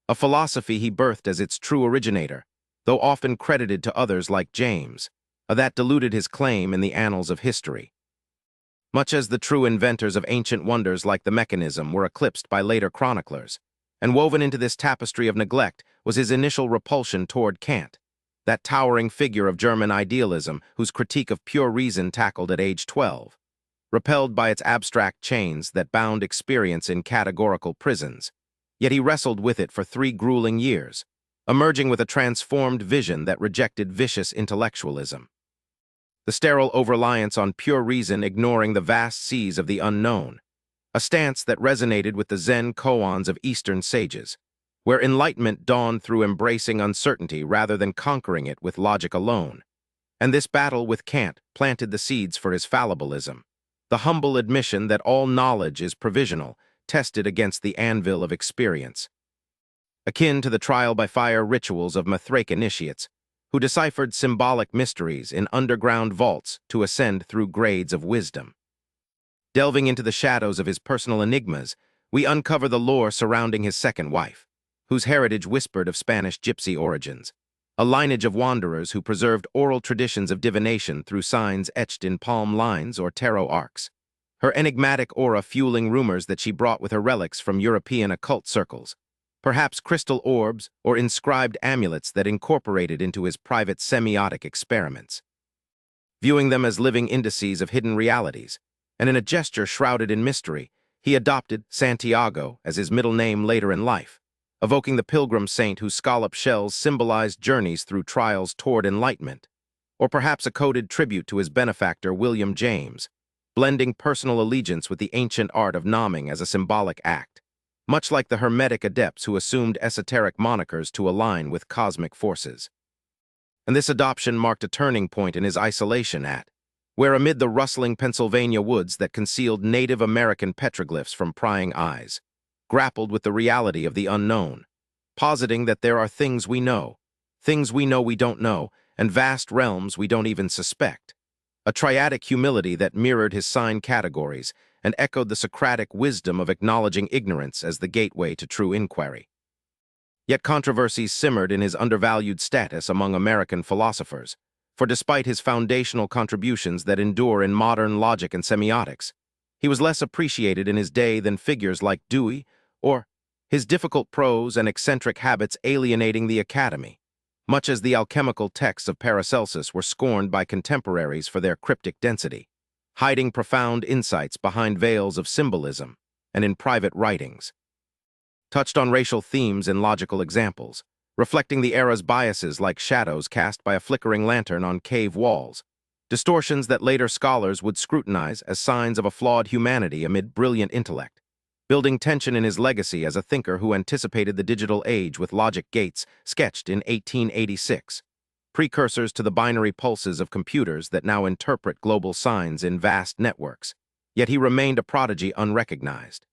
a philosophy he birthed as its true originator, though often credited to others like James, that diluted his claim in the annals of history. Much as the true inventors of ancient wonders like the mechanism were eclipsed by later chroniclers, and woven into this tapestry of neglect was his initial repulsion toward Kant, that towering figure of German idealism whose critique of pure reason tackled at age 12. Repelled by its abstract chains that bound experience in categorical prisons, yet he wrestled with it for 3 grueling years, emerging with a transformed vision that rejected vicious intellectualism. The sterile over-reliance on pure reason ignoring the vast seas of the unknown, a stance that resonated with the Zen koans of Eastern sages, where enlightenment dawned through embracing uncertainty rather than conquering it with logic alone. And this battle with Kant planted the seeds for his fallibilism, the humble admission that all knowledge is provisional, tested against the anvil of experience. Akin to the trial-by-fire rituals of Mithraic initiates, who deciphered symbolic mysteries in underground vaults to ascend through grades of wisdom. Delving into the shadows of his personal enigmas, we uncover the lore surrounding his second wife, whose heritage whispered of Spanish gypsy origins, a lineage of wanderers who preserved oral traditions of divination through signs etched in palm lines or tarot arcs, her enigmatic aura fueling rumors that she brought with her relics from European occult circles, perhaps crystal orbs or inscribed amulets that incorporated into his private semiotic experiments. Viewing them as living indices of hidden realities, and in a gesture shrouded in mystery, he adopted Santiago as his middle name later in life, evoking the pilgrim saint whose scallop shells symbolized journeys through trials toward enlightenment, or perhaps a coded tribute to his benefactor William James, blending personal allegiance with the ancient art of nomming as a symbolic act, much like the Hermetic adepts who assumed esoteric monikers to align with cosmic forces. And this adoption marked a turning point in his isolation where amid the rustling Pennsylvania woods that concealed Native American petroglyphs from prying eyes, grappled with the reality of the unknown, positing that there are things we know we don't know, and vast realms we don't even suspect. A triadic humility that mirrored his sign categories and echoed the Socratic wisdom of acknowledging ignorance as the gateway to true inquiry. Yet controversies simmered in his undervalued status among American philosophers, for despite his foundational contributions that endure in modern logic and semiotics, he was less appreciated in his day than figures like Dewey, or his difficult prose and eccentric habits alienating the academy, much as the alchemical texts of Paracelsus were scorned by contemporaries for their cryptic density, hiding profound insights behind veils of symbolism and in private writings. Touched on racial themes in logical examples, reflecting the era's biases like shadows cast by a flickering lantern on cave walls, distortions that later scholars would scrutinize as signs of a flawed humanity amid brilliant intellect, building tension in his legacy as a thinker who anticipated the digital age with logic gates sketched in 1886, precursors to the binary pulses of computers that now interpret global signs in vast networks, yet he remained a prodigy unrecognized.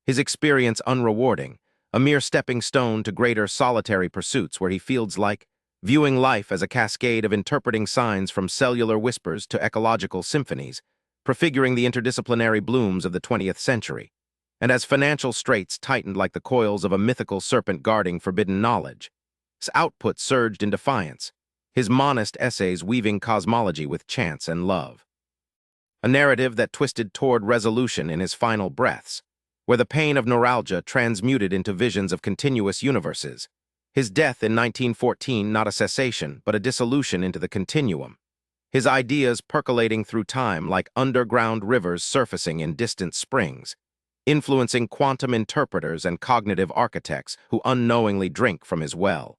His experience unrewarding, a mere stepping stone to greater solitary pursuits where he fields like, viewing life as a cascade of interpreting signs from cellular whispers to ecological symphonies, prefiguring the interdisciplinary blooms of the 20th century. And as financial straits tightened like the coils of a mythical serpent guarding forbidden knowledge, his output surged in defiance, his monist essays weaving cosmology with chance and love. A narrative that twisted toward resolution in his final breaths, where the pain of neuralgia transmuted into visions of continuous universes, his death in 1914 not a cessation but a dissolution into the continuum, his ideas percolating through time like underground rivers surfacing in distant springs, influencing quantum interpreters and cognitive architects who unknowingly drink from his well.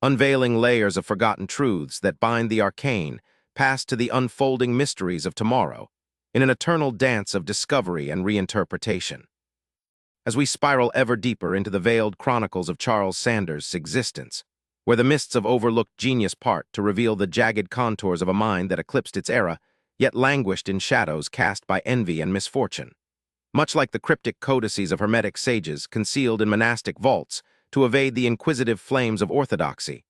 Unveiling layers of forgotten truths that bind the arcane past to the unfolding mysteries of tomorrow, in an eternal dance of discovery and reinterpretation. As we spiral ever deeper into the veiled chronicles of Charles Sanders' existence, where the mists of overlooked genius part to reveal the jagged contours of a mind that eclipsed its era, yet languished in shadows cast by envy and misfortune. Much like the cryptic codices of Hermetic sages concealed in monastic vaults to evade the inquisitive flames of orthodoxy,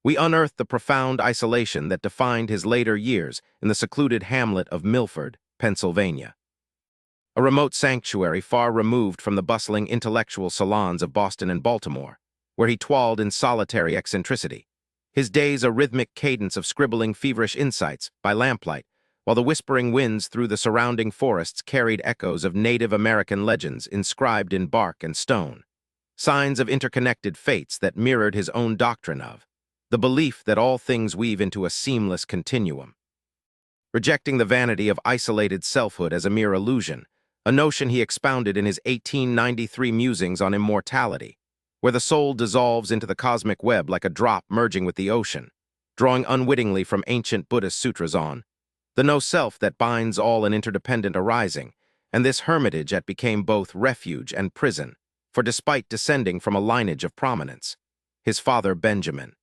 we unearth the profound isolation that defined his later years in the secluded hamlet of Milford, Pennsylvania. a remote sanctuary far removed from the bustling intellectual salons of Boston and Baltimore, where he toiled in solitary eccentricity. His days a rhythmic cadence of scribbling feverish insights by lamplight, while the whispering winds through the surrounding forests carried echoes of Native American legends inscribed in bark and stone, signs of interconnected fates that mirrored his own doctrine of the belief that all things weave into a seamless continuum. Rejecting the vanity of isolated selfhood as a mere illusion, a notion he expounded in his 1893 musings on immortality, where the soul dissolves into the cosmic web like a drop merging with the ocean, drawing unwittingly from ancient Buddhist sutras on the no-self that binds all an interdependent arising, and this hermitage that became both refuge and prison, for despite descending from a lineage of prominence, his father Benjamin,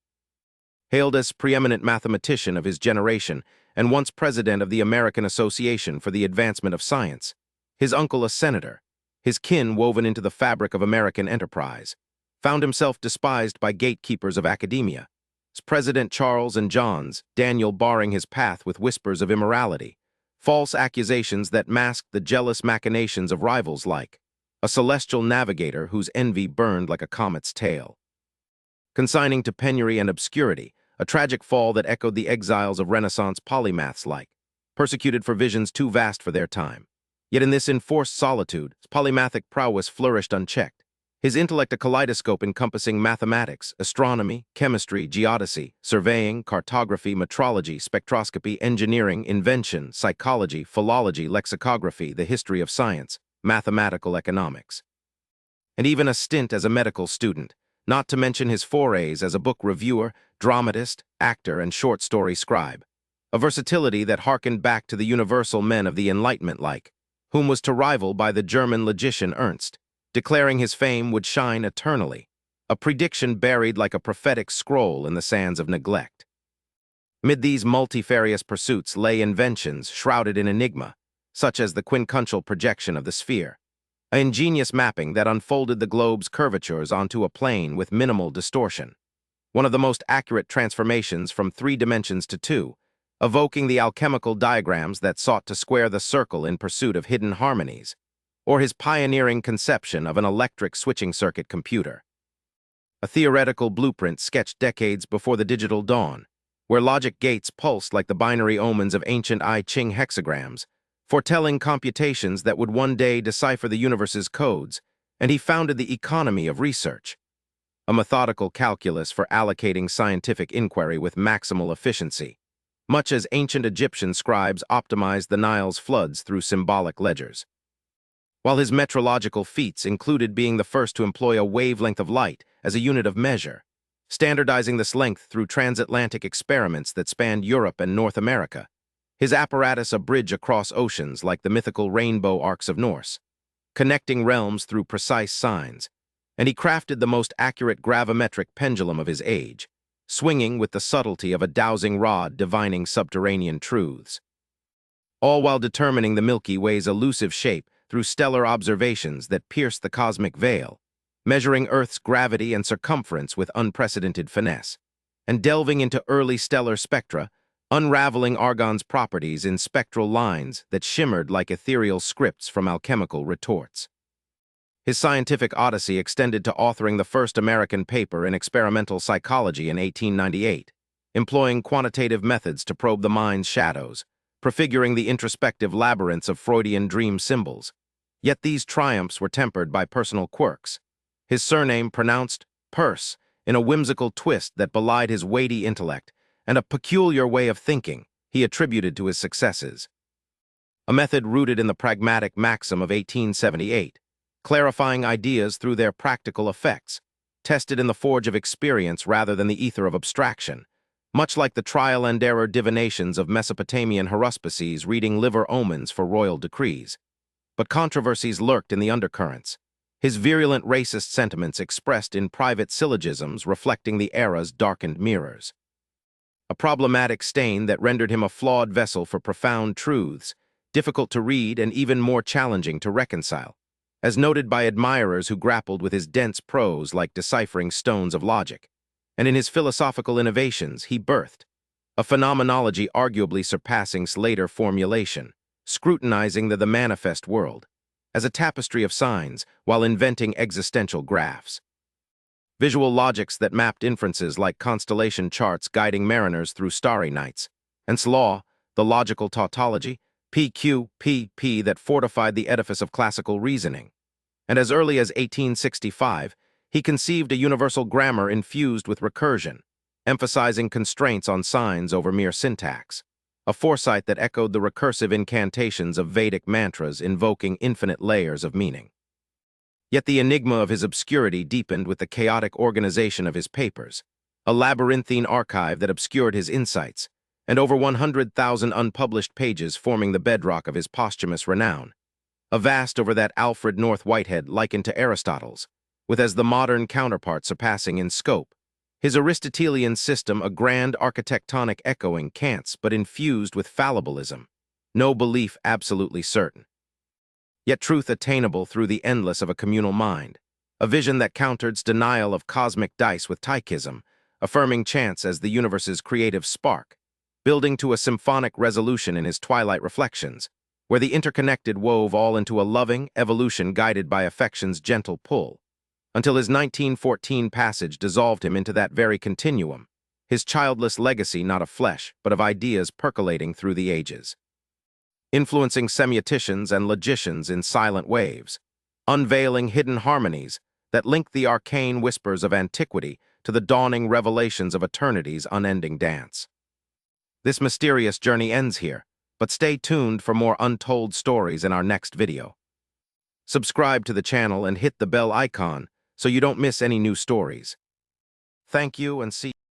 hailed as preeminent mathematician of his generation and once president of the American Association for the Advancement of Science, his uncle a senator, his kin woven into the fabric of American enterprise, found himself despised by gatekeepers of academia, as President Charles and John's, Daniel barring his path with whispers of immorality, false accusations that masked the jealous machinations of rivals like a celestial navigator whose envy burned like a comet's tail. Consigning to penury and obscurity, a tragic fall that echoed the exiles of Renaissance polymaths like, persecuted for visions too vast for their time. Yet in this enforced solitude, his polymathic prowess flourished unchecked, his intellect a kaleidoscope encompassing mathematics, astronomy, chemistry, geodesy, surveying, cartography, metrology, spectroscopy, engineering, invention, psychology, philology, lexicography, the history of science, mathematical economics. And even a stint as a medical student, not to mention his forays as a book reviewer, dramatist, actor, and short story scribe. A versatility that harkened back to the universal men of the Enlightenment like, whom was to rival by the German logician Ernst, declaring his fame would shine eternally, a prediction buried like a prophetic scroll in the sands of neglect. Mid these multifarious pursuits lay inventions shrouded in enigma, such as the quincuncial projection of the sphere, an ingenious mapping that unfolded the globe's curvatures onto a plane with minimal distortion, one of the most accurate transformations from 3 dimensions to 2, evoking the alchemical diagrams that sought to square the circle in pursuit of hidden harmonies, or his pioneering conception of an electric switching circuit computer, a theoretical blueprint sketched decades before the digital dawn, where logic gates pulsed like the binary omens of ancient I Ching hexagrams, foretelling computations that would one day decipher the universe's codes, and he founded the economy of research, a methodical calculus for allocating scientific inquiry with maximal efficiency, much as ancient Egyptian scribes optimized the Nile's floods through symbolic ledgers. While his metrological feats included being the first to employ a wavelength of light as a unit of measure, standardizing this length through transatlantic experiments that spanned Europe and North America, his apparatus a bridge across oceans like the mythical rainbow arcs of Norse, connecting realms through precise signs, and he crafted the most accurate gravimetric pendulum of his age, swinging with the subtlety of a dowsing rod divining subterranean truths, all while determining the Milky Way's elusive shape through stellar observations that pierced the cosmic veil, measuring Earth's gravity and circumference with unprecedented finesse, and delving into early stellar spectra, unraveling argon's properties in spectral lines that shimmered like ethereal scripts from alchemical retorts. His scientific odyssey extended to authoring the first American paper in experimental psychology in 1898, employing quantitative methods to probe the mind's shadows, prefiguring the introspective labyrinths of Freudian dream symbols. Yet these triumphs were tempered by personal quirks. His surname pronounced Peirce in a whimsical twist that belied his weighty intellect, and a peculiar way of thinking he attributed to his successes. A method rooted in the pragmatic maxim of 1878, clarifying ideas through their practical effects, tested in the forge of experience rather than the ether of abstraction, much like the trial-and-error divinations of Mesopotamian haruspices reading liver omens for royal decrees. But controversies lurked in the undercurrents, his virulent racist sentiments expressed in private syllogisms reflecting the era's darkened mirrors. A problematic stain that rendered him a flawed vessel for profound truths, difficult to read and even more challenging to reconcile, as noted by admirers who grappled with his dense prose like deciphering stones of logic. And in his philosophical innovations, he birthed a phenomenology arguably surpassing later formulation, scrutinizing the manifest world, as a tapestry of signs while inventing existential graphs. Visual logics that mapped inferences like constellation charts guiding mariners through starry nights, and law, the logical tautology, PQPP that fortified the edifice of classical reasoning. And as early as 1865, he conceived a universal grammar infused with recursion, emphasizing constraints on signs over mere syntax, a foresight that echoed the recursive incantations of Vedic mantras invoking infinite layers of meaning. Yet the enigma of his obscurity deepened with the chaotic organization of his papers, a labyrinthine archive that obscured his insights, and over 100,000 unpublished pages forming the bedrock of his posthumous renown, a vast over that Alfred North Whitehead likened to Aristotle's, with as the modern counterpart surpassing in scope, his Aristotelian system a grand architectonic echoing Kant's but infused with fallibilism, no belief absolutely certain. Yet truth attainable through the endless of a communal mind, a vision that countered denial of cosmic dice with Tychism, affirming chance as the universe's creative spark, building to a symphonic resolution in his twilight reflections, where the interconnected wove all into a loving evolution guided by affection's gentle pull, until his 1914 passage dissolved him into that very continuum, his childless legacy not of flesh, but of ideas percolating through the ages, influencing semioticians and logicians in silent waves, unveiling hidden harmonies that link the arcane whispers of antiquity to the dawning revelations of eternity's unending dance. This mysterious journey ends here, but stay tuned for more untold stories in our next video. Subscribe to the channel and hit the bell icon so you don't miss any new stories. Thank you and see you.